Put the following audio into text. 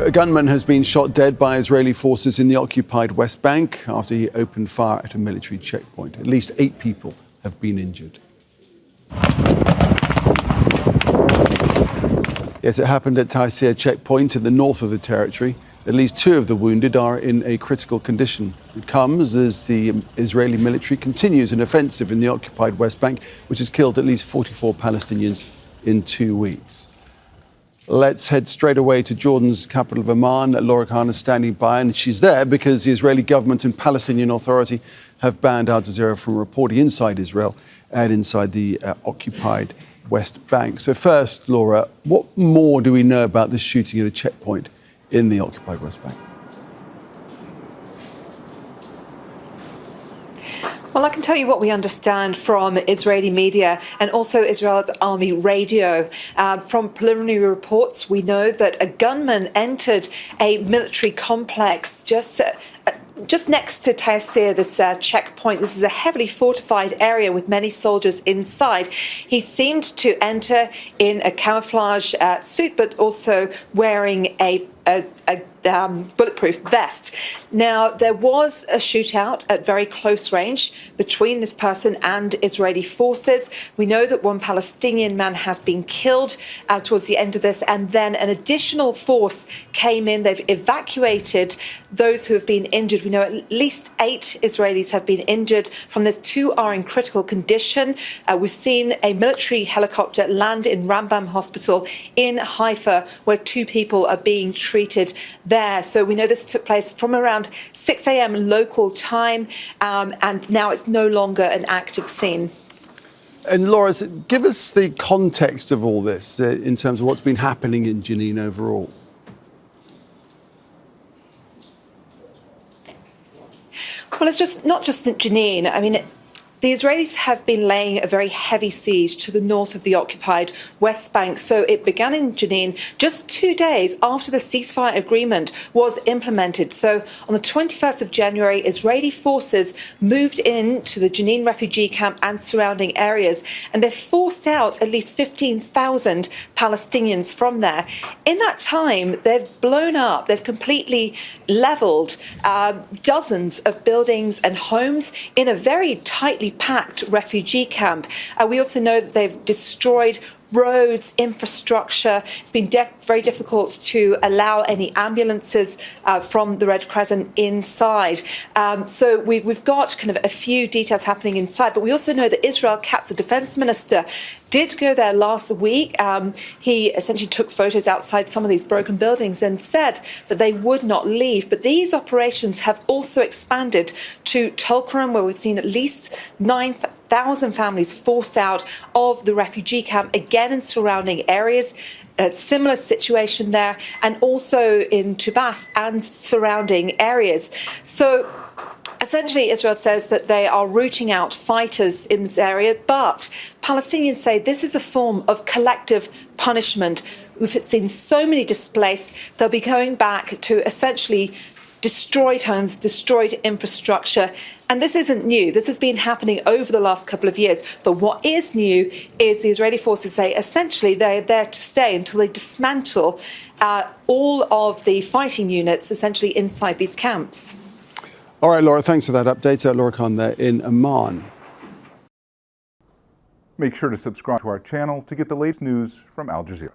A gunman has been shot dead by Israeli forces in the occupied West Bank after he opened fire at a military checkpoint. At least 8 people have been injured. Yes, it happened at Tayasir checkpoint in the north of the territory. At least 2 of the wounded are in a critical condition. It comes as the Israeli military continues an offensive in the occupied West Bank, which has killed at least 44 Palestinians in 2 weeks. Let's head straight away to Jordan's capital of Amman. Laura Khan is standing by, and she's there because the Israeli government and Palestinian Authority have banned Al Jazeera from reporting inside Israel and inside the occupied West Bank. So first, Laura, what more do we know about the shooting at a checkpoint in the occupied West Bank? Well, I can tell you what we understand from Israeli media and also Israel's army radio. From preliminary reports, we know that a gunman entered a military complex just next to Tayasir, this checkpoint. This is a heavily fortified area with many soldiers inside. He seemed to enter in a camouflage suit, but also wearing a bulletproof vest. Now, there was a shootout at very close range between this person and Israeli forces. We know that one Palestinian man has been killed towards the end of this, and then an additional force came in. They've evacuated those who have been injured. We know at least 8 Israelis have been injured. From this, 2 are in critical condition. We've seen a military helicopter land in Rambam Hospital in Haifa, where 2 people are being treated there. So we know this took place from around 6 a.m. local time, and now it's no longer an active scene. And Laura, give us the context of all this in terms of what's been happening in Jenin overall. Well, it's just not just in Jenin. I mean, the Israelis have been laying a very heavy siege to the north of the occupied West Bank. So it began in Jenin just 2 days after the ceasefire agreement was implemented. So on the 21st of January, Israeli forces moved into the Jenin refugee camp and surrounding areas, and they forced out at least 15,000 Palestinians from there. In that time, they've blown up, they've completely leveled dozens of buildings and homes in a very tightly packed refugee camp. We also know that they've destroyed roads, infrastructure. It's been very difficult to allow any ambulances from the Red Crescent inside. So we've got kind of a few details happening inside, but we also know that Israel Katz, the defense minister, did go there last week. He essentially took photos outside some of these broken buildings and said that they would not leave. But these operations have also expanded to Tulkarem, where we've seen at least 9,000 families forced out of the refugee camp, again in surrounding areas. A similar situation there, and also in Tubas and surrounding areas. So essentially, Israel says that they are rooting out fighters in this area, but Palestinians say this is a form of collective punishment. We've seen so many displaced, they'll be going back to essentially destroyed homes, destroyed infrastructure. And this isn't new. This has been happening over the last couple of years. But what is new is the Israeli forces say essentially they're there to stay until they dismantle all of the fighting units essentially inside these camps. All right, Laura, thanks for that update. Laura Khan there in Amman. Make sure to subscribe to our channel to get the latest news from Al Jazeera.